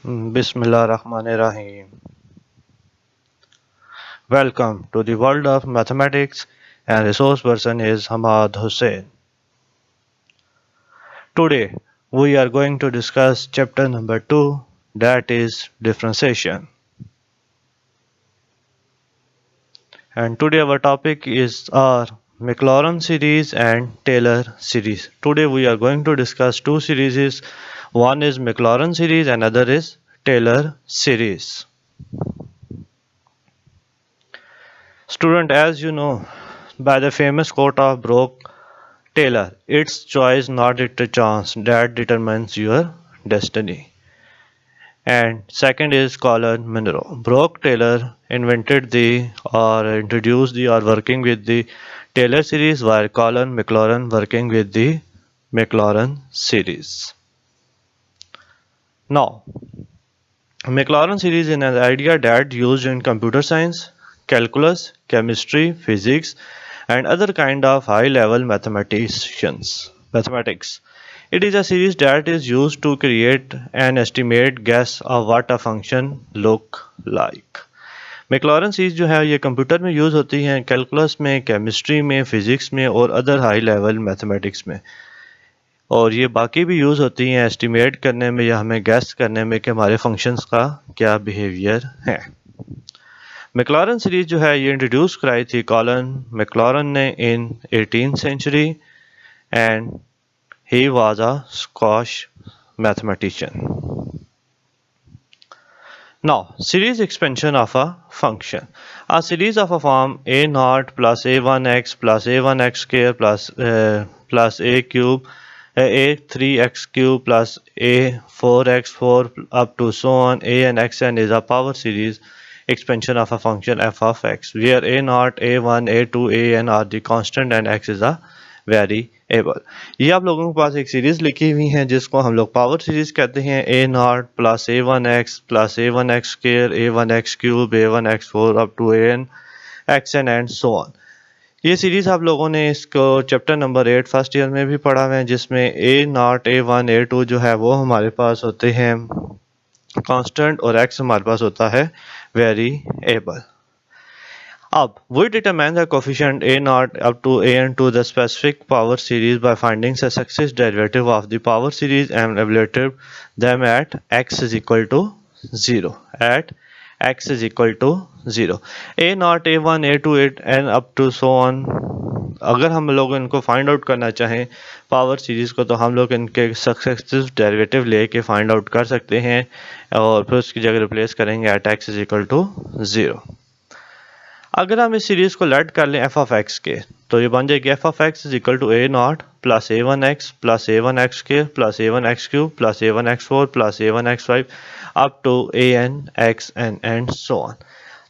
Bismillahirrahmanirrahim. Welcome to the world of mathematics, and resource person is Hamad Hussain. Today we are going to discuss chapter number 2, that is differentiation. And today our topic is our Maclaurin series and Taylor series. Today we are going to discuss two series. One is Maclaurin series and other is Taylor series. Student, as you know, by the famous quote of Brock Taylor, it's choice, not it a chance, that determines your destiny. And second is Colin Munro. Brock Taylor invented the or introduced the or working with the Taylor series, while Colin Maclaurin working with the Maclaurin series. Now, Maclaurin series is an idea that used in computer science, calculus, chemistry, physics, and other kind of high-level mathematics. It is a series that is used to create an estimate guess of what a function look like. Maclaurin series जो है ये computer में use होती हैं, calculus में, chemistry में, physics में और अदर हाई लेवल मैथमेटिक्स में, और ये बाकी भी यूज़ होती हैं एस्टिमेट करने में या हमें गैस करने में कि हमारे फंक्शंस का क्या बिहेवियर है। मैक्लॉरन सीरीज जो है ये इंट्रोड्यूस कराई थी कॉलन मैक्लॉरन ने in 18th century, and he was a Scotch mathematician. Now, series expansion of a function. A series of a form a0 plus a1x plus a1x square plus a cube a3x cube plus a4x4 up to so on a and xn is a power series expansion of a function f of x, where a0, a1, a2, an are the constant and x is a variable. ये आप लोगों के पास एक series लिखी हुई है जिसको हम लोग पावर सीरीज कहते हैं। A naught plus a1x plus a1x square a1x cube a1x4 up to an xn and so on. ये सीरीज आप लोगों ने इसको चैप्टर नंबर 8 फर्स्ट ईयर में भी पढ़ा हुआ है, जिसमें ए नॉट a1 a2 जो है वो हमारे पास होते हैं कांस्टेंट और x हमारे पास होता है variable. Up, we determine the coefficient a0 up to an to the specific power series by finding the successive derivative of the power series and evaluate them at x is equal to 0. At x is equal to 0. a0, a1, a2, and up to so on. अगर हम लोग इनको find out करना चाहें power series को, तो हम लोग इनके सक्सेसिव डेरिवेटिव लेके फाइंड आउट कर सकते हैं और फिर उसकी जगह रिप्लेस करेंगे at x is equal to 0। अगर हम इस सीरीज को लेट कर लें एफ ऑफ एक्स के, तो ये बन जाएगी f of x is equal to a naught plus a1x plus a1x square plus a1x cube plus a1x4 plus a1x5 up to an xn and so on.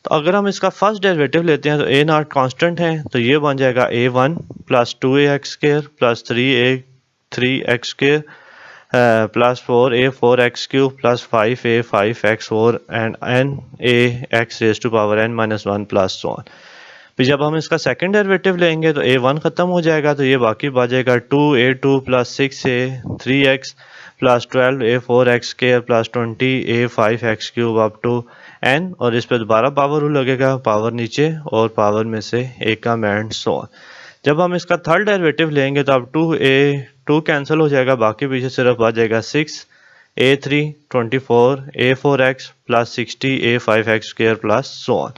तो अगर हम इसका फर्स्ट डेरिवेटिव लेते हैं तो ए नॉट कॉन्स्टेंट है, तो ये बन जाएगा a1 plus 2ax square plus 3x square plus 4a4x cube plus 5a5x4 and n a x raise to power n minus 1 plus so on. फिर जब हम इसका सेकंड डेरिवेटिव लेंगे तो a1 खत्म हो जाएगा, तो ये बाकी बचेगा 2a2 plus 6a3x plus 12a4x square plus 20a5x cube up to n, और इस पर दोबारा पावर रूल लगेगा, पावर नीचे और पावर में से एक कम एंड सो ऑन। जब हम इसका थर्ड डेरिवेटिव लेंगे तो अब 2 कैंसिल हो जाएगा, बाकी पीछे सिर्फ बचेगा 6a3 24 a4x plus 60 a5x square plus so on.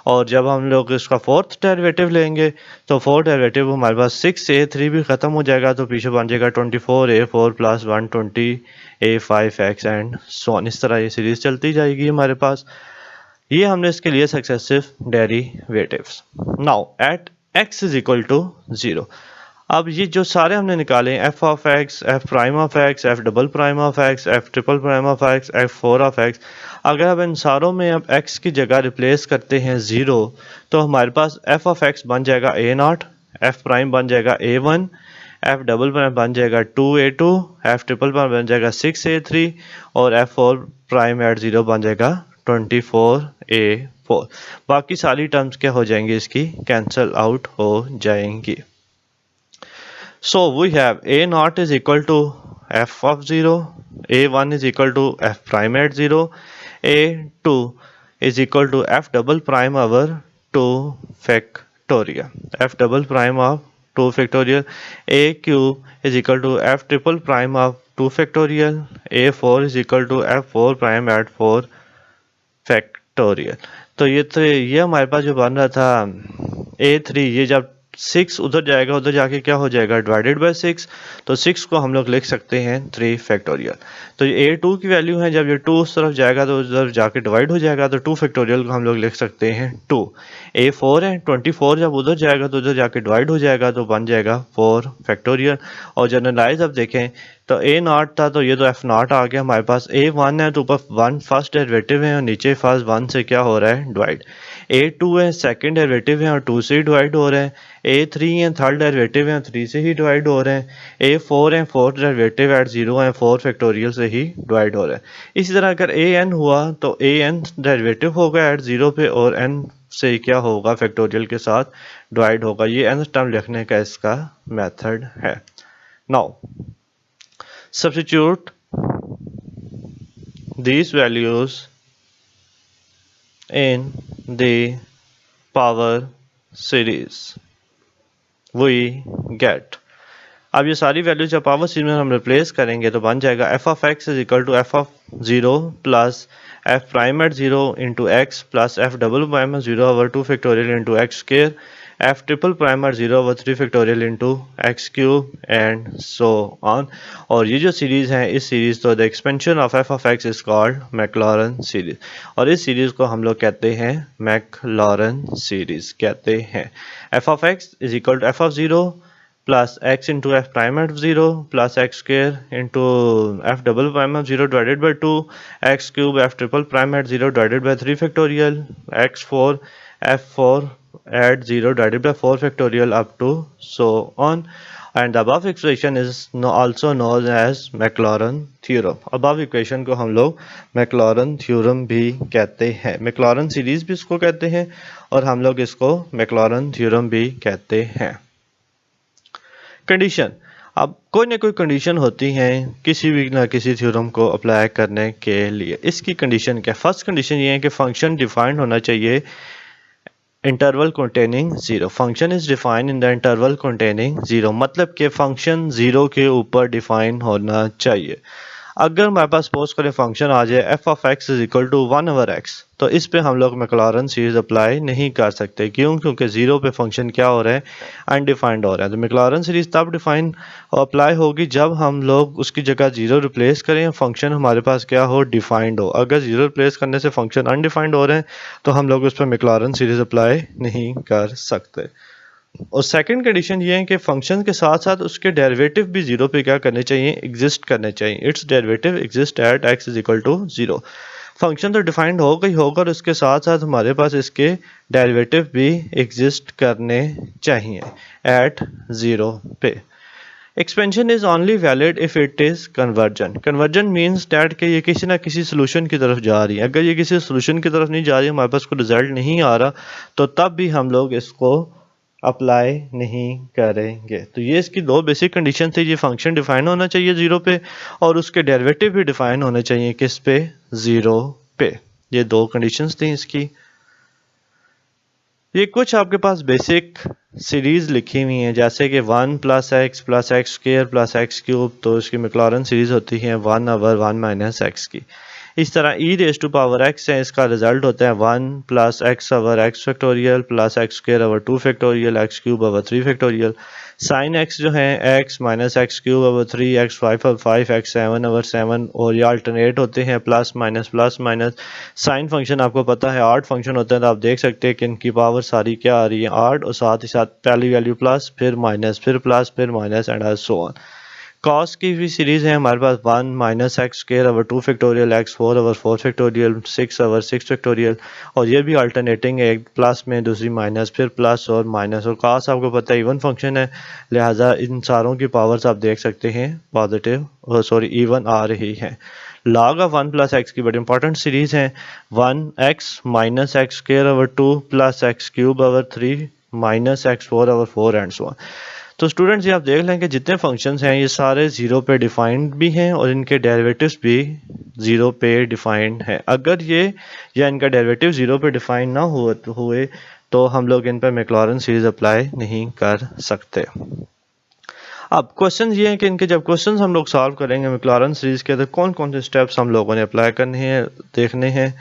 और जब हम लोग इसका फोर्थ डेरिवेटिव लेंगे तो फोर्थ डेरिवेटिव हमारे पास 6a3 भी ख़त्म हो जाएगा, तो पीछे बन जाएगा 24a4 plus 120 a5x and so on. इस तरह ये सीरीज चलती जाएगी हमारे पास। ये हमने इसके लिए successive derivatives. Now at x is equal to 0। अब ये जो सारे हमने निकाले f of x, f prime of x, f double prime of x, f triple prime of x, f four of x, अगर अब इन सारों में अब x की जगह रिप्लेस करते हैं 0, तो हमारे पास एफ ऑफ एक्स बन जाएगा ए नॉट, एफ प्राइम बन जाएगा a1, एफ डबल प्राइम बन जाएगा 2a2, एफ ट्रिपल प्राइम बन जाएगा 6a3 और एफ फोर प्राइम एट 0 बन जाएगा 24a4। बाकी सारी टर्म्स क्या हो जाएंगी, इसकी कैंसल आउट हो जाएंगी। So we have a naught is equal to f of 0, a1 is equal to f prime at 0, a2 is equal to f double prime over 2 factorial, f double prime of 2 factorial, a cube is equal to f triple prime of 2 factorial, a4 is equal to f4 prime at 4 factorial. तो ये हमारे पास जो बन रहा था a3, ये जब 6 उधर जाएगा, उधर जाके क्या हो जाएगा, डिवाइडेड बाय 6, तो 6 को हम लोग लिख सकते हैं 3 फैक्टोरियल। तो ये a2 की वैल्यू है, जब ये 2 उस तरफ जाएगा तो उधर जाके डिवाइड हो जाएगा, तो 2 फैक्टोरियल को हम लोग लिख सकते हैं 2। a4 है, 24 जब उधर जाएगा तो उधर जाके डिवाइड हो जाएगा, तो बन जाएगा 4 फैक्टोरियल। और जनरलाइज अब देखें तो a नॉट था, तो ये तो f नॉट आ गया हमारे पास, a1 है तो ऊपर 1 फर्स्ट डेरिवेटिव है और नीचे फर्स्ट 1 से क्या हो रहा है, डिवाइड। a2 है सेकंड डेरिवेटिव है और 2 से ही डिवाइड हो रहे हैं। a3 है थर्ड डेरिवेटिव है और 3 से ही डिवाइड हो रहे हैं। a4 है फोर्थ डेरिवेटिव एट 0 है, 4 फैक्टोरियल से ही डिवाइड हो रहे हैं। इसी तरह अगर an हुआ तो an डेरिवेटिव होगा एट 0 पे और n से क्या होगा, फैक्टोरियल के साथ डिवाइड होगा। ये nth टर्म लिखने का इसका मेथड है। Now substitute these values in the power series, we get, अब ये सारी वैल्यूज जब पावर सीरीज में हम रिप्लेस करेंगे तो बन जाएगा f of x is equal to f of 0 plus f prime at 0 into x plus f double prime at 0 over 2 factorial into x square, f triple prime at 0 over 3 factorial into x cube and so on. और ये जो series है, इस series तो the expansion of f of x is called Maclaurin series, और इस series को हम लोग कहते हैं मैक्लॉरन सीरीज कहते हैं। f of x is equal to f of 0 plus x into f prime at 0 plus x square into f double prime of 0 divided by 2 x cube f triple prime at 0 divided by 3 factorial x4 f4 at 0 divided by 4 factorial up to so on, and the above expression is also known as Maclaurin theorem। above equation को हम लोग Maclaurin theorem भी कहते हैं, Maclaurin series भी इसको कहते हैं और हम लोग इसको Maclaurin theorem भी कहते हैं। कंडीशन, अब कोई ना कोई कंडीशन होती है किसी भी ना किसी थ्योरम को अप्लाई करने के लिए। इसकी कंडीशन क्या, फर्स्ट कंडीशन ये है कि फंक्शन डिफाइंड होना चाहिए interval containing 0। Function is defined in the interval containing 0, मतलब कि फंक्शन 0 के ऊपर डिफाइन होना चाहिए। अगर हमारे पास सपोज करें फंक्शन आ जाए f of x is equal to 1 over x, तो इस पे हम लोग मैक्लॉरन सीरीज अप्लाई नहीं कर सकते। क्यों? क्योंकि 0 पे फंक्शन क्या हो रहा है, अनडिफाइंड हो रहा है। तो मैक्लॉरन सीरीज तब डिफाइन अप्लाई होगी जब हम लोग उसकी जगह 0 रिप्लेस करें, फंक्शन हमारे पास क्या हो, डिफाइंड हो। अगर 0 रिप्लेस करने से फंक्शन अनडिफाइंड हो रहे हैं तो हम लोग उस पर मैक्लॉरन सीरीज अप्लाई नहीं कर सकते। और सेकंड कंडीशन ये है कि फंक्शन के साथ साथ उसके डेरिवेटिव भी 0 पे क्या करने चाहिए, एग्जिस्ट करने चाहिए। Its derivative exist at x is equal to 0। Function तो डिफाइंड होगा ही होगा और उसके साथ साथ हमारे पास इसके डेरिवेटिव भी एग्जिस्ट करने चाहिए एट 0 पे। Expansion is only valid if it is conversion. Conversion means that कि ये किसी ना किसी सोल्यूशन की तरफ जा रही है। अगर ये किसी सोल्यूशन की तरफ नहीं जा रही, हमारे पास कोई रिजल्ट नहीं आ रहा, तो तब भी हम लोग इसको अप्लाई नहीं करेंगे। तो ये इसकी दो बेसिक कंडीशन थी, ये फंक्शन डिफाइन होना चाहिए 0 पे और उसके डेरिवेटिव भी डिफाइन होने चाहिए किस पे, 0 पे। ये दो कंडीशंस थी इसकी। ये कुछ आपके पास बेसिक सीरीज लिखी हुई हैं, जैसे कि 1 plus x square plus x cube, तो इसकी मैक्लॉरन सीरीज होती है 1 ओवर 1 माइनस एक्स की। इस तरह e raise to power x है, इसका रिजल्ट होता है 1 plus x over x factorial plus x square over 2 factorial x cube over 3 factorial. Sine x जो है x minus x cube over 3 x 5 over 5 x 7 over 7, और ये alternate होते हैं plus minus plus minus. Sine function आपको पता है art function होता है, तो आप देख सकते हैं कि इनकी पावर सारी क्या आ रही है, आर्ट, और साथ ही साथ पहली वैल्यू प्लस फिर माइनस फिर प्लस फिर minus and so on. Cos की भी सीरीज है हमारे पास 1 minus x square over 2 factorial x 4 over 4 factorial 6 over 6 factorial, और ये भी अल्टरनेटिंग है, एक प्लस में दूसरी माइनस फिर प्लस और माइनस। और कॉस आपको पता है इवन फंक्शन है, लिहाजा इन सारों की पावर्स आप देख सकते हैं पॉजिटिव इवन आ रही है। लॉग ऑफ 1 प्लस एक्स की बड़ी इंपॉर्टेंट सीरीज है 1 x minus x square over 2 plus x cube over 3 minus x 4 over 4 and so on. तो स्टूडेंट्स ये आप देख लें कि जितने फंक्शंस हैं ये सारे ज़ीरो पे डिफाइंड भी हैं और इनके डेरिवेटिव्स भी ज़ीरो पे डिफाइंड हैं। अगर ये या इनका डेरिवेटिव ज़ीरो पे डिफाइंड ना हुए तो हम लोग इन पर मैक्लॉरेन सीरीज अप्लाई नहीं कर सकते। अब क्वेश्चन ये है कि इनके जब क्वेश्चंस हम लोग सॉल्व करेंगे मैक्लॉरेन सीरीज के तो कौन कौन से स्टेप्स हम लोगों ने अप्लाई करने हैं देखने हैं।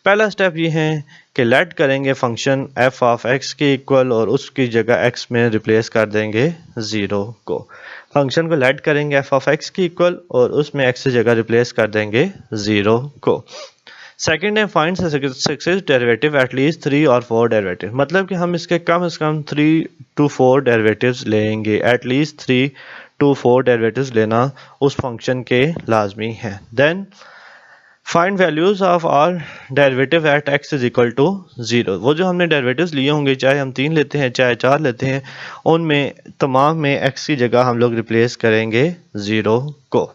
पहला स्टेप ये है कि लेट करेंगे फंक्शन f ऑफ x के इक्वल और उसकी जगह x में रिप्लेस कर देंगे 0 को। फंक्शन को लेट करेंगे f ऑफ x के इक्वल और उसमें x की जगह रिप्लेस कर देंगे 0 को। सेकंड है फाइंड सक्सेस डेरिवेटिव एटलीस्ट 3 और 4 डेरिवेटिव, मतलब कि हम इसके कम से कम 3 to 4 डेरिवेटिव्स लेंगे। एटलीस्ट 3 to 4 डेरिवेटिव्स लेना उस फंक्शन के लाजमी है। Then find values of our derivative at x is equal to 0। वो जो हमने डेरिवेटिव्स लिए होंगे चाहे हम 3 लेते हैं चाहे 4 लेते हैं उनमें तमाम में x की जगह हम लोग रिप्लेस करेंगे 0 को।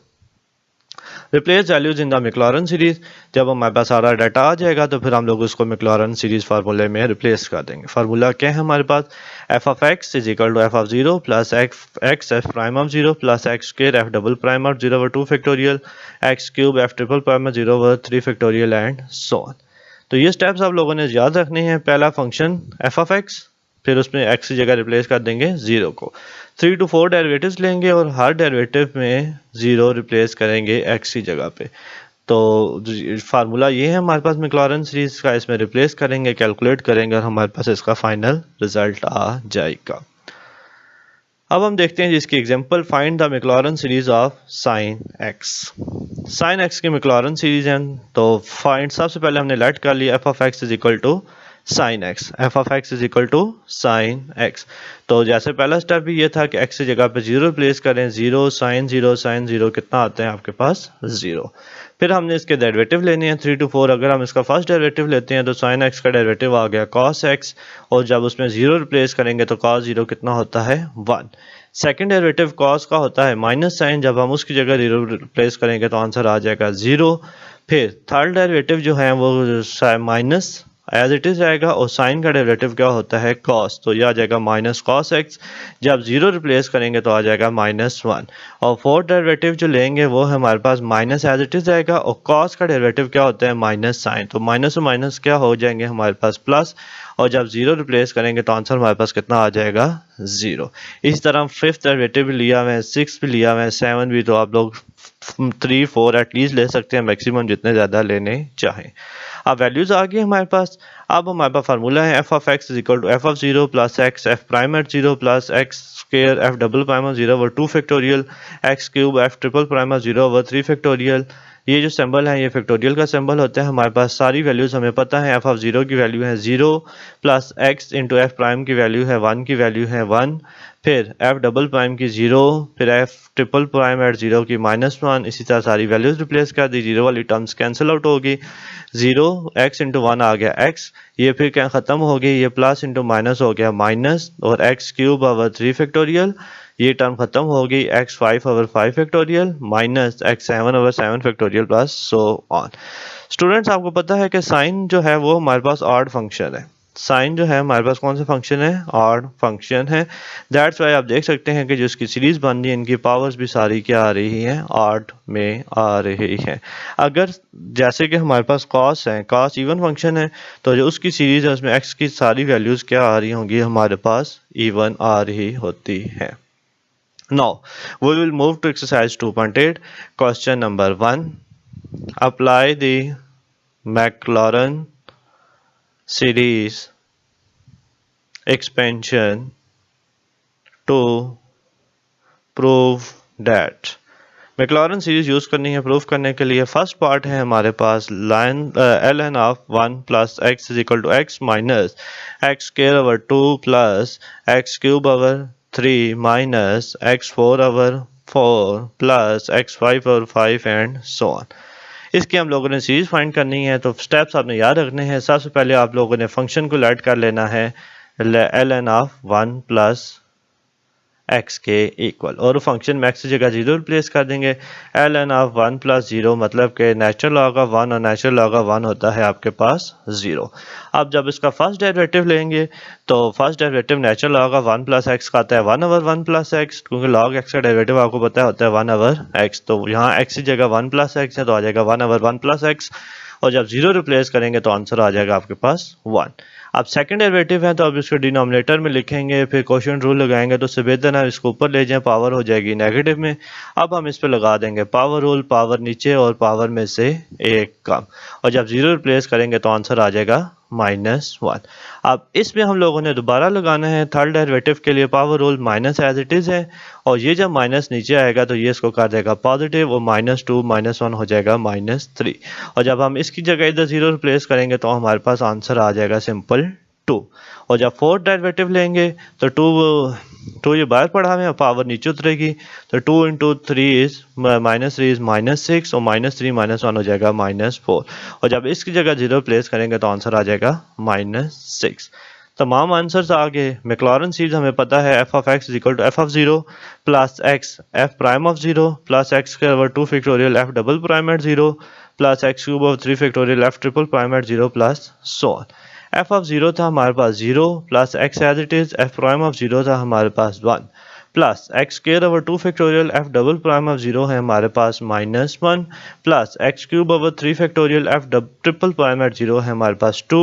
Replace values in the Maclaurin series, जब हमारे पास सारा डाटा आ जाएगा तो फिर हम लोग उसको मैक्लॉरेन सीरीज फार्मूले में रिप्लेस कर देंगे। फार्मूला क्या है हमारे पास, f of x is equal to f of 0 plus x f prime of 0 plus x square f double prime of 0 over 2 factorial x cube f triple prime of 0 over 3 factorial and so on. तो ये steps आप लोगों ने याद रखने हैं। पहला function F of x, फिर उसमें एक्स की जगह रिप्लेस कर देंगे 0 को। 3 to 4 डेरिवेटिव्स लेंगे और हर डेरिवेटिव में 0 रिप्लेस करेंगे x की जगह पे। तो फार्मूला ये है हमारे पास मैक्लॉरेन सीरीज का, इसमें रिप्लेस करेंगे, कैलकुलेट करेंगे और हमारे पास इसका फाइनल रिजल्ट आ जाएगा। अब हम देखते हैं जिसकी example, find the Maclaurin series of sine x। Sine x की मैक्लॉरेन सीरीज है तो फाइंड, सबसे पहले हमने लेट कर लिया f of x is equal to sine x, f of x is equal to sine x. तो जैसे पहला स्टेप भी ये था कि एक्स की जगह पे 0 रिप्लेस करें, 0 साइन 0 कितना आते हैं आपके पास 0। फिर हमने इसके डेरिवेटिव लेने हैं 3 to 4। अगर हम इसका फर्स्ट डेरिवेटिव लेते हैं तो साइन एक्स का डेरिवेटिव आ गया कॉस एक्स और जब उसमें 0 रिप्लेस करेंगे तो कॉस 0 कितना होता है 1। सेकेंड डेरिवेटिव कॉस का होता है माइनस साइन, जब हम उसकी जगह 0 रिप्लेस करेंगे तो आंसर आ जाएगा 0। फिर थर्ड डेरिवेटिव जो है वो माइनस एज इट इज आएगा और साइन का डेरिवेटिव क्या होता है कॉस, तो ये आ जाएगा माइनस कॉस एक्स, जब 0 रिप्लेस करेंगे तो आ जाएगा -1। और फोर्थ डेरिवेटिव जो लेंगे वो हमारे पास माइनस एज इट इज आएगा और कॉस का डेरिवेटिव क्या होता है माइनस साइन, तो माइनस और माइनस क्या हो जाएंगे हमारे पास प्लस, और जब 0 रिप्लेस करेंगे तो आंसर हमारे पास कितना आ जाएगा 0। इस तरह फिफ्थ डेरिवेटिव भी लिया हुआ है, 6 भी लिया हुआ है, 7 भी, तो आप लोग 3 4 एटलीस्ट ले सकते हैं, मैक्सिमम जितने ज़्यादा लेने चाहें। अब वैल्यूज आ गई हमारे पास। अब हमारे पास फार्मूला है f of x is equal to f of 0 plus x f prime at 0 plus x square f double prime of 0 over 2 factorial x cube f triple prime of 0 over 3 factorial. ये जो symbol है ये factorial का symbol होता है। हमारे पास सारी values हमें पता है, एफ ऑफ 0 की वैल्यू है 0 plus x into f prime की वैल्यू है 1 की वैल्यू है 1, फिर एफ डबल प्राइम की 0, फिर एफ ट्रिपल प्राइम एट 0 की -1। इसी तरह सारी वैल्यूज रिप्लेस कर दी, 0 वाली टर्म्स कैंसिल आउट होगी, 0 x इंटू 1 आ गया x, ये फिर क्या खत्म हो गई, ये प्लस इंटू माइनस हो गया माइनस, और एक्स क्यूब ओवर 3 फैक्टोरियल, ये टर्म खत्म हो गई, x5 over 5 factorial minus x7 over 7 factorial plus so on. Students आपको पता है कि साइन जो है वो हमारे पास ऑड फंक्शन है। साइन जो है हमारे पास कौन सा फंक्शन है, ऑड फंक्शन है। दैट्स वाई आप देख सकते हैं कि जो इसकी सीरीज बन रही है इनकी पावर्स भी सारी क्या आ रही हैं, ऑड में आ रही है। अगर जैसे कि हमारे पास कॉस है, कॉस इवन फंक्शन है, तो जो उसकी सीरीज है उसमें एक्स की सारी वैल्यूज क्या आ रही होंगी, हमारे पास इवन आ रही होती है। Now we will move to exercise 2.8. Question number 1. Apply the Maclaurin series expansion to prove that Maclaurin series use करनी है प्रूफ करने के लिए। फर्स्ट पार्ट है हमारे पास line ln of 1 plus x is equal to x minus x square over 2 plus x cube over 3 minus x4 over 4 plus x5 over 5 and so on. इसकी हम लोगों ने सीरीज फाइंड करनी है, तो स्टेप्स आपने याद रखने हैं। सबसे पहले आप लोगों ने फंक्शन को लेट कर लेना है ln ऑफ 1 प्लस x के इक्वल, और फंक्शन में x की जगह 0 रिप्लेस कर देंगे। ln ऑफ 1 प्लस 0 मतलब कि नेचुरल लॉग ऑफ 1 और नेचुरल लॉग ऑफ 1 होता है आपके पास 0। अब जब इसका फर्स्ट डेरिवेटिव लेंगे तो first derivative natural log of 1 plus x का आता है 1 ओवर 1 प्लस एक्स, क्योंकि log x का डेरिवेटिव आपको पता होता है 1 ओवर x, तो यहाँ x की जगह 1 प्लस एक्स है तो आ जाएगा 1 ओवर 1 प्लस एक्स, और जब 0 रिप्लेस करेंगे तो आंसर आ जाएगा आपके पास 1। अब सेकंड डेरिवेटिव है तो अब इसको डिनोमिनेटर में लिखेंगे, फिर क्वोशिएंट रूल लगाएंगे, तो उससे बेहतर है इसको ऊपर ले जाएं, पावर हो जाएगी नेगेटिव में। अब हम इस पे लगा देंगे पावर रूल, पावर नीचे और पावर में से एक कम, और जब 0 रिप्लेस करेंगे तो आंसर आ जाएगा -1। अब इसमें हम लोगों ने दोबारा लगाना है थर्ड डेरिवेटिव के लिए power rule, minus as it is है, और ये जब माइनस नीचे आएगा तो ये इसको कर देगा पॉजिटिव, और -2 -1 हो जाएगा -3, और जब हम इसकी जगह इधर 0 रिप्लेस करेंगे तो हमारे पास आंसर आ जाएगा सिंपल 2। और जब फोर्थ डेरिवेटिव लेंगे तो 2 ये बाहर पड़ा हमें, पावर नीचे उतरेगी, तो 2 इंटू 3 इज -3 इज -6, और -3 -1 हो जाएगा -4, और जब इसकी जगह 0 प्लेस करेंगे तो आंसर आ जाएगा -6। तमाम आंसर्स आ गए। मैक्लॉरेन सीरीज हमें पता है f of x is equal to f of 0 plus x f prime of 0 plus x square over 2 factorial f double prime at 0 plus x cube over 3 factorial f triple prime at 0 plus so on. f of 0 था हमारे पास 0 plus x as it is, f prime of 0 था हमारे पास 1 plus x square over 2 factorial f double prime of 0 है हमारे पास -1 plus x cube over 3 factorial f triple prime at 0 है हमारे पास 2,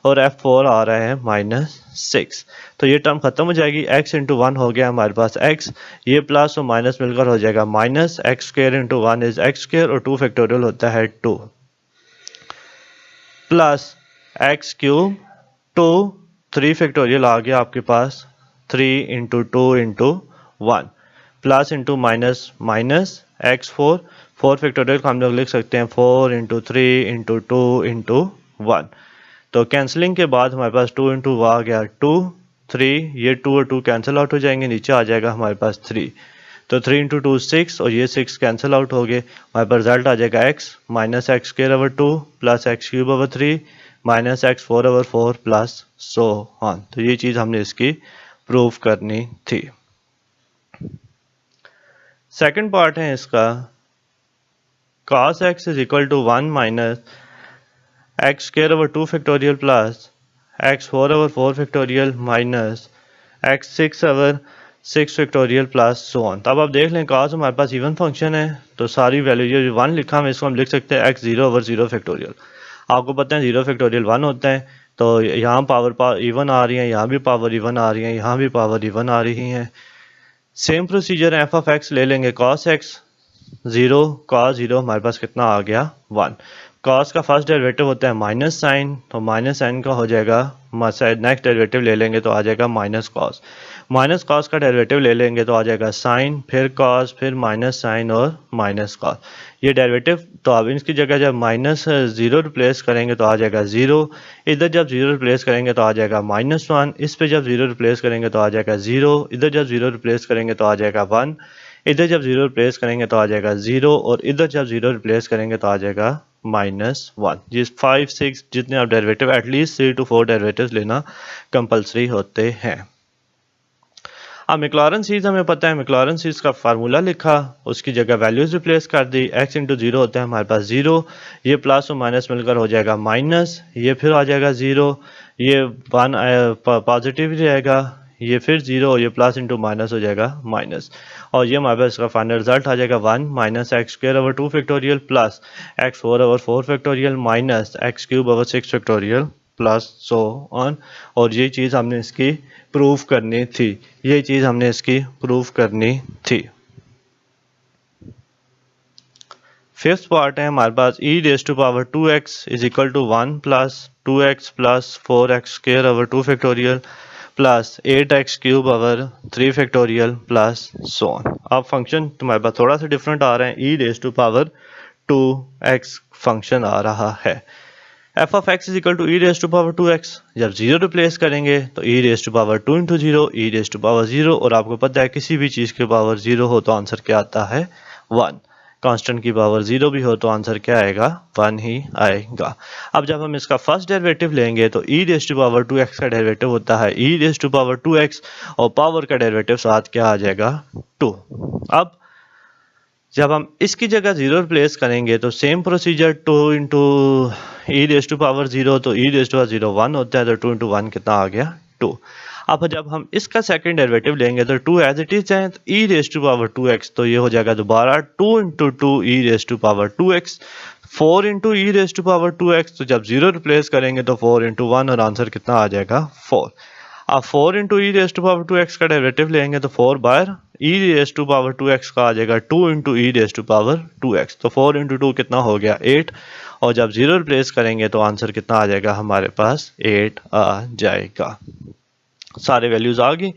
और f4 आ रहा है -6। तो ये टर्म खत्म हो जाएगी, x इंटू 1 हो गया हमारे पास x, ये प्लस और माइनस मिलकर हो जाएगा minus, x square into 1 is x square, और 2 फैक्टोरियल होता है 2 प्लस x क्यूब 2 3 फैक्टोरियल आ गया आपके पास 3 into 2 into 1 plus into minus minus x4 4 factorial को हम लोग लिख सकते हैं 4 इंटू 3 इंटू 2 इंटू 1, तो कैंसलिंग के बाद हमारे पास 2 इंटू आ गया 2 3, ये 2 और 2 कैंसिल आउट हो जाएंगे, नीचे आ जाएगा हमारे पास 3, तो 3 इंटू 2 6, और ये 6 कैंसिल आउट हो गए, हमारे पास रिजल्ट आ जाएगा x minus x square over 2 plus x cube over 3 minus x 4 over 4 plus so on. तो ये चीज़ हमने इसकी प्रूव करनी थी। सेकंड पार्ट है इसका, cos x is equal to 1 minus x square over 2 factorial plus x 4 over 4 factorial minus x 6 over 6 factorial plus so on. तब आप देख लें cos हमारे पास इवन फंक्शन है, तो सारी वैल्यू ये 1 लिखा है, इसको हम लिख सकते हैं x 0 ओवर 0 फैक्टोरियल। आपको पता है 0 फैक्टोरियल 1 होता है, तो यहाँ पावर इवन आ रही है, यहाँ भी पावर इवन आ रही है, यहाँ भी पावर इवन आ रही है। सेम प्रोसीजर है, f ऑफ x ले लेंगे cos x 0 cos 0 हमारे पास कितना आ गया 1। cos का फर्स्ट डेरिवेटिव होता है माइनस साइन, तो माइनस साइन का हो जाएगा, नेक्स्ट डेरिवेटिव ले लेंगे तो आ जाएगा माइनस कॉस का डेरिवेटिव ले लेंगे तो आ जाएगा साइन, फिर कॉस, फिर माइनस साइन और माइनस कॉस, ये डेरिवेटिव। तो अब इसकी जगह जब -0 रिप्लेस करेंगे तो आ जाएगा 0, इधर जब 0 रिप्लेस करेंगे तो आ जाएगा -1, इस पे जब 0 रिप्लेस करेंगे तो आ जाएगा 0, इधर जब 0 रिप्लेस करेंगे तो आ जाएगा 1, इधर जब 0 रिप्लेस करेंगे तो आ जाएगा 0, और इधर जब 0 रिप्लेस करेंगे तो आ जाएगा -1। जिस 5 6 जितने आप डेरिवेटिव एटलीस्ट 3 to 4 डेरिवेटिव्स लेना कंपलसरी होते हैं। अब मैक्लॉरेन सीरीज हमें पता है, मैक्लॉरेन सीरीज का फार्मूला लिखा, उसकी जगह वैल्यूज रिप्लेस कर दी, x इंटू 0 होता है हमारे पास 0, ये प्लस और माइनस मिलकर हो जाएगा माइनस, ये फिर आ जाएगा 0, ये 1 पॉजिटिव रहेगा, ये फिर 0, और ये प्लस इंटू माइनस हो जाएगा माइनस, और ये हमारे पास इसका फाइनल रिजल्ट आ जाएगा 1 minus x square over 2 factorial plus x 4 over 4 factorial minus x cube over 6 factorial plus so on. और ये चीज़ हमने इसकी प्रूफ करनी थी, ये चीज़ हमने इसकी प्रूफ करनी थी। फिफ्थ पार्ट है हमारे पास e raise to power 2x is equal to 1 plus 2x plus 4x square over 2 factorial plus 8x cube over 3 factorial plus so on. अब फंक्शन तुम्हारे पास थोड़ा सा डिफरेंट आ रहा है, e raise to power 2x function आ रहा है। f of x is equal to e raise to power 2x, जब 0 रिप्लेस करेंगे तो e raise to power 2 into 0, e raise to power 0, और आपको पता है किसी भी चीज़ के पावर 0 हो तो आंसर क्या आता है 1। कांस्टेंट की पावर 0 भी हो तो आंसर क्या आएगा 1 ही आएगा। अब जब हम इसका फर्स्ट डेरिवेटिव लेंगे तो e raise to power 2x का डेरिवेटिव होता है e raise to power 2x और पावर का डेरिवेटिव साथ क्या आ जाएगा 2। अब जब हम इसकी जगह 0 रिप्लेस करेंगे तो same procedure 2 into e raise to power 0 तो ई रेज़ टू पावर 0 1 होता है तो 2 इंटू 1 कितना आ गया 2। अब जब हम इसका सेकंड डेरिवेटिव लेंगे तो 2 एज इट इज है तो ई रेज़ टू पावर 2x तो ये हो जाएगा दोबारा 2 into 2 e raise to power 2x 4 into e raise to power 2x तो जब 0 रिप्लेस करेंगे तो 4 इंटू 1 और आंसर कितना आ जाएगा 4। अब 4 into e raise to power 2x का डेरिवेटिव लेंगे तो 4 बार e raise to power 2x का आ जाएगा 2 into e raise to power 2x तो 4 इंटू 2 कितना हो गया 8 और जब 0 रिप्लेस करेंगे तो आंसर कितना आ जाएगा हमारे पास 8 आ जाएगा। सारे वैल्यूज आ गई।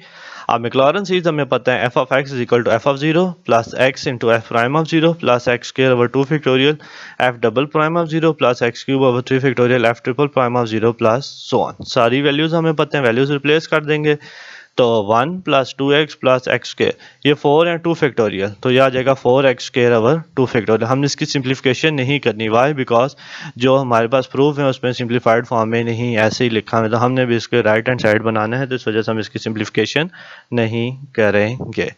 अब मैक्लॉरन सीरीज हमें पता है f of x is equal to f of 0 plus x into f prime of 0 plus x square over 2 factorial f double prime of 0 plus x cube over 3 factorial f triple prime of 0 plus so on। सारी values हमें पता है, values replace कर देंगे तो 1 plus 2x plus x square ये 4 है 2 factorial तो यह आ जाएगा 4x स्क्वायर ओवर 2 फैक्टोरियल। हमने इसकी सिंप्लीफिकेशन नहीं करनी, वाई बिकॉज जो हमारे पास प्रूफ है उसमें सिंप्लीफाइड फॉर्म में नहीं ऐसे ही लिखा है तो हमने भी इसके राइट हैंड साइड बनाना है तो इस वजह से हम इसकी सिंप्लीफिकेशन नहीं करेंगे।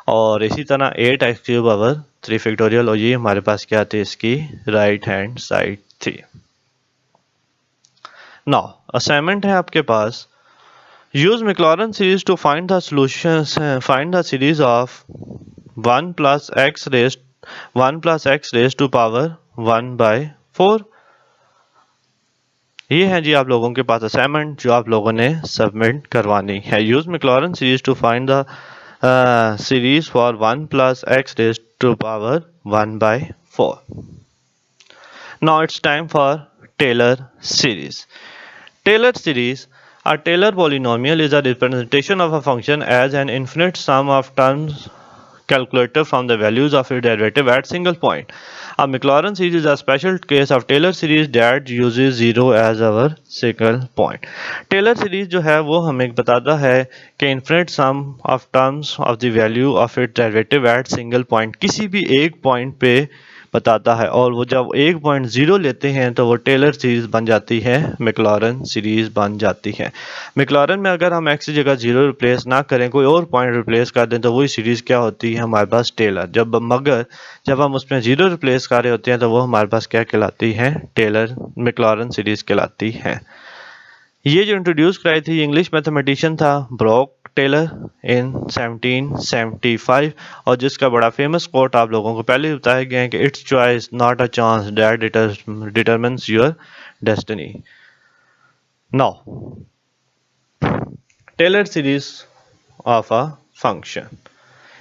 और इसी तरह 8x क्यूब ओवर 3 फैक्टोरियल और ये हमारे पास क्या थी इसकी राइट हैंड साइड थी। नाउ असाइनमेंट है आपके पास, use Maclaurin series to find the solutions. Find the series of 1 plus x raised to power 1 by 4। ये है जी आप लोगों के पास असाइनमेंट जो आप लोगों ने सबमिट करवानी है। Use Maclaurin series to find the series for 1 plus x raised to power 1 by 4। Now it's time for Taylor series. Taylor series, a Taylor polynomial is a representation of a function as an infinite sum of terms calculated from the values of its derivative at single point. A Maclaurin series is a special case of Taylor series that uses 0 as our single point. Taylor series जो है वो हमें बताता है कि infinite sum of terms of the value of its derivative at single point किसी भी एक पॉइंट पे बताता है और वो जब 1.0 लेते हैं तो वो टेलर सीरीज बन जाती है, मैक्लॉरन सीरीज बन जाती है। मैक्लॉरन में अगर हम x की जगह 0 रिप्लेस ना करें कोई और पॉइंट रिप्लेस कर दें तो वही सीरीज क्या होती है हमारे पास टेलर। जब हम उसमें 0 रिप्लेस कर रहे होते हैं तो वो हमारे पास क्या कहलाती है टेलर मैक्लॉरन सीरीज कहलाती है। ये जो इंट्रोड्यूस कराई थी इंग्लिश मैथमेटिशियन था ब्रॉक टेलर इन 1775 और जिसका बड़ा फेमस कोट आप लोगों को पहले बताया गया है कि it's choice not a chance that determines your destiny. Now Taylor series of a function,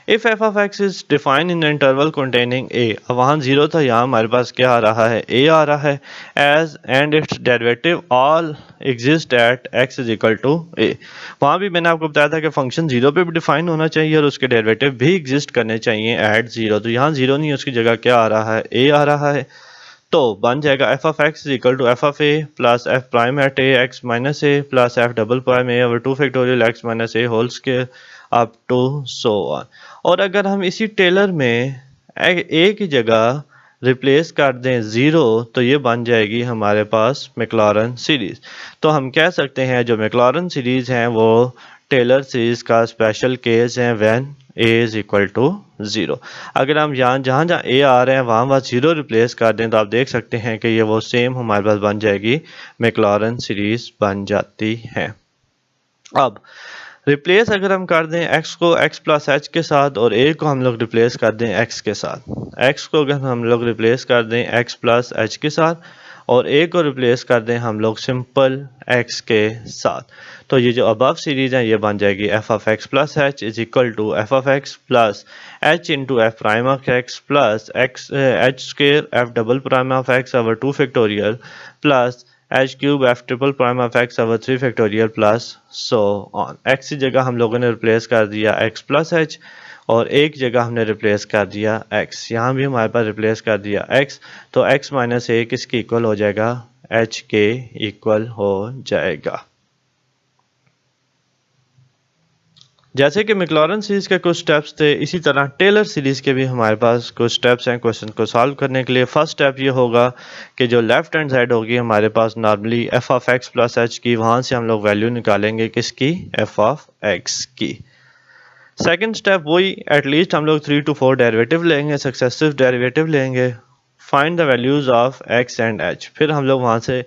if f of x is defined in an interval containing a, अब वहाँ 0 था यहाँ हमारे पास क्या आ रहा है a आ रहा है as and its derivative all exist at x is equal to a। वहाँ भी मैंने आपको बताया था कि फंक्शन 0 पे भी डिफाइन होना चाहिए और उसके डेरिवेटिव भी एग्जिस्ट करने चाहिए एट 0, तो यहाँ 0 नहीं, उसकी जगह क्या आ रहा है a आ रहा है तो बन जाएगा f of x is equal to f of a plus f prime at a x minus a plus f double prime a over 2 factorial x minus a whole square up to so on। और अगर हम इसी Taylor में a की जगह replace कर दें 0 तो ये बन जाएगी हमारे पास मैक्लॉरन सीरीज। तो हम कह सकते हैं जो मैक्लॉरन सीरीज हैं वो टेलर सीरीज का स्पेशल केस है when a is equal to 0। अगर हम यहाँ जहाँ a आ रहे हैं वहाँ 0 रिप्लेस कर दें तो आप देख सकते हैं कि ये वो सेम हमारे पास बन जाएगी मैक्लॉरन सीरीज बन जाती है। अब रिप्लेस अगर हम कर दें x को x प्लस एच के साथ और a को हम लोग रिप्लेस कर दें x के साथ, x को अगर हम लोग रिप्लेस कर दें x प्लस एच के साथ और a को रिप्लेस कर दें हम लोग सिंपल x के साथ, तो ये जो अबव सीरीज है ये बन जाएगी f of x plus h is equal to f of x plus h into f prime of x plus x h square f double prime of x over 2 factorial plus h cube f triple prime of x over 3 factorial plus so on. x की जगह हम लोगों ने replace कर दिया x plus h और एक जगह हमने रिप्लेस कर दिया x, यहाँ भी हमारे पास रिप्लेस कर दिया x तो x माइनस a किसके इक्वल हो जाएगा h के इक्वल हो जाएगा। जैसे कि मैक्लॉरेन सीरीज़ के कुछ स्टेप्स थे, इसी तरह टेलर सीरीज़ के भी हमारे पास कुछ स्टेप्स हैं क्वेश्चन को सॉल्व करने के लिए। फर्स्ट स्टेप ये होगा कि जो लेफ्ट हैंड साइड होगी हमारे पास normally f of x plus h की, वहाँ से हम लोग वैल्यू निकालेंगे किसकी, एफ ऑफ एक्स की। सेकेंड स्टेप वही, एटलीस्ट हम लोग 3 to 4 डेरिवेटिव लेंगे, सक्सेसिव डेरिवेटिव लेंगे, find the values of x and h. फिर हम लोग वहाँ से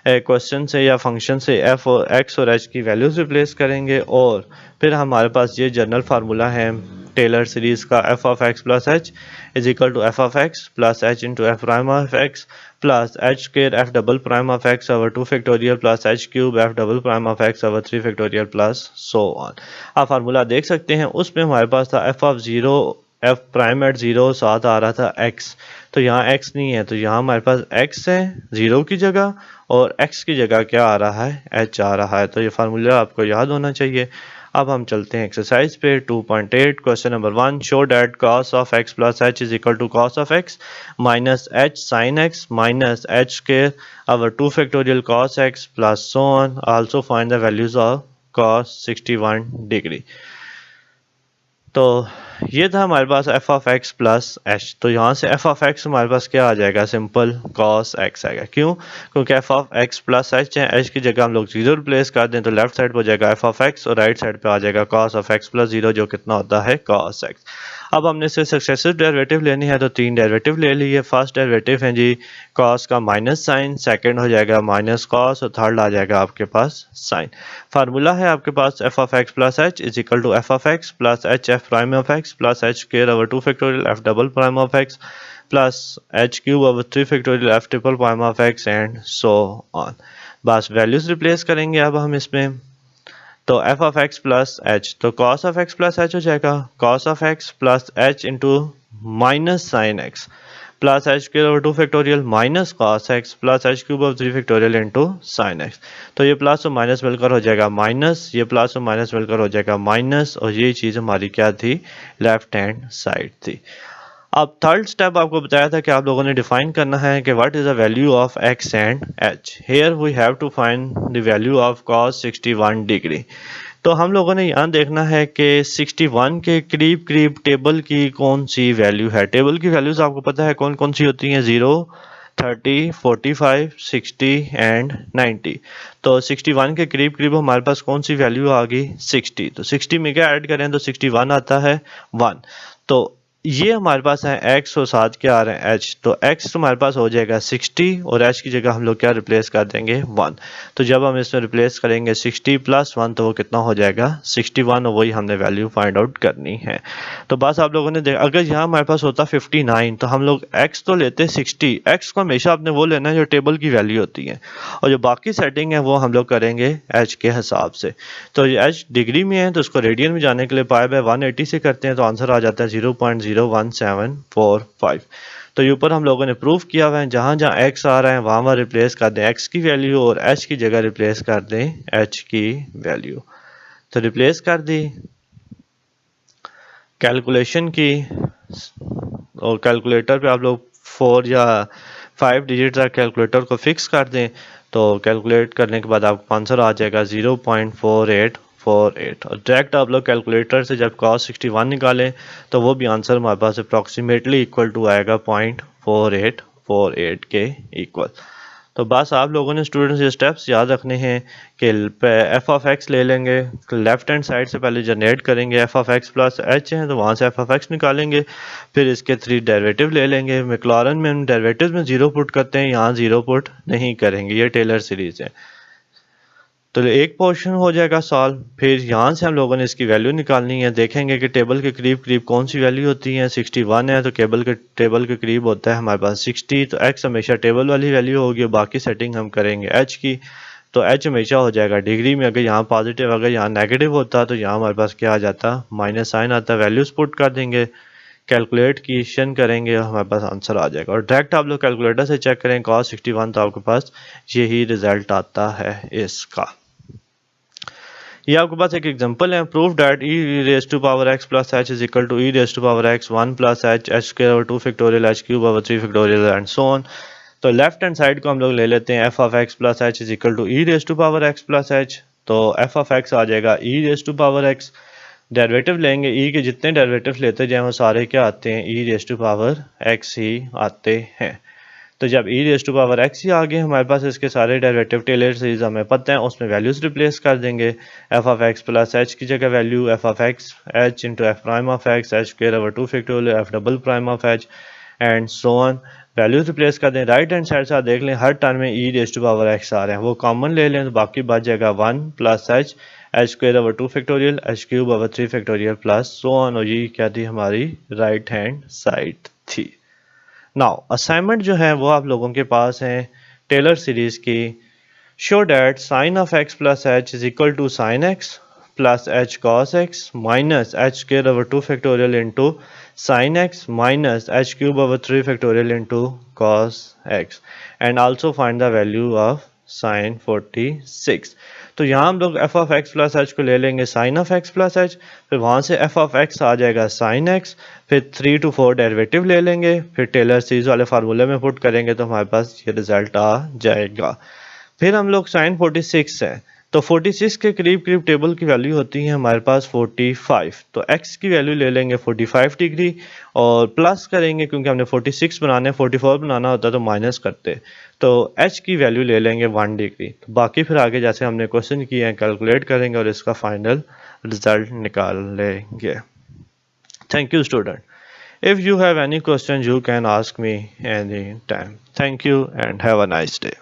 क्वेश्चन से या फंक्शन से एफ और एक्स और एच की वैल्यूज़ रिप्लेस करेंगे, और फिर हमारे पास ये जनरल फार्मूला है टेलर सीरीज़ का, f of x plus h is equal to f of x plus h into f prime of x plus h square f double prime of x over 2 factorial plus h cube f double prime of x over 3 factorial plus so on. आप formula देख सकते हैं, उसमें हमारे पास था f of zero f prime at zero, साथ आ रहा था एक्स, तो यहाँ एक्स नहीं है, तो यहाँ हमारे पास एक्स है ज़ीरो की जगह, और एक्स की जगह क्या आ रहा है, एच आ रहा है। तो ये फार्मूला आपको याद होना चाहिए। अब हम चलते हैं एक्सरसाइज पे 2.8 question number 1, show that cos of x plus h is equal to cos of x minus h sine x minus h square over 2 factorial cos x plus so on, also find the values of cos 61 degree. तो ये था हमारे पास f of x plus h, तो यहाँ से F of x हमारे पास क्या आ जाएगा, सिंपल कॉस एक्स आएगा। क्यों, क्योंकि F of x plus H है, एच की जगह हम लोग जीरो रिप्लेस कर दें तो लेफ्ट साइड पर हो जाएगा एफ ऑफ एक्स और राइट साइड पे आ जाएगा cos of x plus zero, जो कितना होता है कॉस एक्स। अब हमने इससे सक्सेसिव डेरिवेटिव लेनी है, तो 3 डेरिवेटिव ले लिए। फर्स्ट डेरिवेटिव है जी कॉस का माइनस साइन, सेकंड हो जाएगा माइनस कॉस, और थर्ड आ जाएगा आपके पास साइन। फार्मूला है आपके पास f of x plus h is equal to f of x plus h f prime of x plus h square over 2 factorial f double prime of x plus h cube over 3 factorial f triple prime of x and so on. बस values replace करेंगे अब हम इसमें, तो f of x plus h, तो cos of x plus h हो जाएगा cos of x plus h into minus sine x plus h square over 2 factorial minus cos x plus h cube over 3 factorial into sine x. तो ये plus और minus मिलकर हो जाएगा minus, ये plus और माइनस मिलकर हो जाएगा माइनस, और ये चीज़ हमारी क्या थी, लेफ्ट हैंड साइड थी। अब थर्ड स्टेप आपको बताया था कि आप लोगों ने डिफाइन करना है कि what is the value of x and h. Here we have to find the value of cos 61 degree. तो हम लोगों ने यहाँ देखना है कि 61 के करीब करीब टेबल की कौन सी वैल्यू है। टेबल की वैल्यूज आपको पता है कौन कौन सी होती हैं, 0, 30, 45, 60 एंड 90। तो 61 के करीब करीब हमारे पास कौन सी वैल्यू आ गई, 60। तो 60 में क्या ऐड करें तो 61 आता है 1। तो ये हमारे पास है x और साथ क्या आ रहे हैं h, तो x तो हमारे पास हो जाएगा 60 और h की जगह हम लोग क्या रिप्लेस कर देंगे 1। तो जब हम इसमें रिप्लेस करेंगे 60 प्लस 1 तो वो कितना हो जाएगा 61, और वही हमने वैल्यू फाइंड आउट करनी है। तो बस आप लोगों ने देखा, अगर यहाँ हमारे पास होता 59 तो हम लोग x तो लेते 60, x को हमेशा आपने वो लेना है जो टेबल की वैल्यू होती है, और जो बाकी सेटिंग है वो हम लोग करेंगे h के हिसाब से। तो ये h डिग्री में है तो उसको रेडियन में जाने के लिए पाई बाय 180 से करते हैं, तो आंसर आ जाता है 0.01745। तो ये ऊपर हम लोगों ने प्रूफ किया हुआ है, जहाँ जहाँ x आ रहा है वहाँ वहाँ रिप्लेस कर दें x की वैल्यू, और h की जगह रिप्लेस कर दें h की वैल्यू। तो रिप्लेस कर दी कैलकुलेशन की, और कैलकुलेटर पे आप लोग 4 या 5 डिजिट तक कैलकुलेटर को फिक्स कर दें, तो कैलकुलेट करने के बाद आपको आंसर आ जाएगा 0.4848। और डायरेक्ट आप लोग कैलकुलेटर से जब cos 61 निकालें तो वो भी आंसर हमारे पास अप्रॉक्सीमेटली इक्वल टू आएगा 0.4848 के इक्वल। तो बस आप लोगों ने स्टूडेंट्स ये स्टेप्स याद रखने हैं कि एफ ऑफ एक्स ले लेंगे, लेफ्ट हैंड साइड से पहले जनरेट करेंगे, F of x plus H है तो वहाँ से एफ ऑफ एक्स निकालेंगे, फिर इसके 3 डेरिवेटिव ले लेंगे। मैक्लॉरेन में हम डेरिवेटिव में 0 पुट करते हैं, यहाँ 0 पुट नहीं करेंगे, ये टेलर सीरीज है। तो एक पोर्शन हो जाएगा सॉल्व, फिर यहाँ से हम लोगों ने इसकी वैल्यू निकालनी है। देखेंगे कि टेबल के करीब करीब कौन सी वैल्यू होती है, 61 है तो टेबल के करीब होता है हमारे पास 60, तो x हमेशा टेबल वाली वैल्यू होगी, बाकी सेटिंग हम करेंगे h की। तो h हमेशा हो जाएगा डिग्री में, अगर यहाँ पॉजिटिव अगर यहाँ नेगेटिव होता तो यहाँ हमारे पास क्या आ जाता, माइनस साइन आता, वैल्यूज पुट कर देंगे, कैलकुलेशन करेंगे, हमारे पास आंसर आ जाएगा। और डायरेक्ट आप लोग कैलकुलेटर से चेक करें cos 61 तो आपके पास यही रिजल्ट आता है इसका। ये आपके पास एक एग्जांपल है, proof that e raise to power x plus h is equal to e raise to power x 1 plus h h square over 2 factorial h cube over 3 factorial and so on. तो left hand side को हम लोग ले लेते हैं, f of x plus h is equal to e raise to power x plus h, तो f of x आ जाएगा e raise to power x derivative लेंगे, ई के जितने डेरिवेटिव लेते जाएं वो सारे क्या आते हैं, e raise to power x ही आते हैं। तो जब e raise to power x ही आ गए हमारे पास, इसके सारे डेरिवेटिव टेलर सीरीज हमें पता है, उसमें वैल्यूज रिप्लेस कर देंगे। F of x plus h की जगह value F of x H into f prime of x H square over 2 factorial f double prime of H and so on. Values replace कर दें। Right hand side से आप देख लें हर term में e raise to power x आ रहे हैं, वो कॉमन ले लें तो बाकी बच जाएगा 1 plus h h square over 2 factorial h cube over 3 factorial plus so on. और ये क्या थी, हमारी राइट हैंड साइड थी। नाउ असाइनमेंट जो है वो आप लोगों के पास है टेलर सीरीज की। Show that sine of x plus h is equal to sine x plus h cos x minus h square over 2 factorial into sine x minus h cube over 3 factorial into cos x and also find the value of sine 46। तो यहाँ हम लोग f of x plus h को ले लेंगे sine of x plus h, फिर वहाँ से एफ ऑफ एक्स आ जाएगा साइन एक्स, फिर 3 to 4 डेरिवेटिव ले लेंगे, फिर टेलर सीरीज वाले फार्मूले में पुट करेंगे तो हमारे पास ये रिजल्ट आ जाएगा। फिर हम लोग साइन 46 है तो 46 के करीब करीब टेबल की वैल्यू होती है हमारे पास 45, तो x की वैल्यू ले लेंगे 45 डिग्री और प्लस करेंगे क्योंकि हमने 46 बनाने 44 बनाना होता तो माइनस करते, तो h की वैल्यू ले लेंगे 1 डिग्री। तो बाकी फिर आगे जैसे हमने क्वेश्चन किए हैं कैलकुलेट करेंगे और इसका फाइनल रिजल्ट निकाल लेंगे। Thank you student. If you have any questions, you can ask me anytime. Thank you and have a nice day.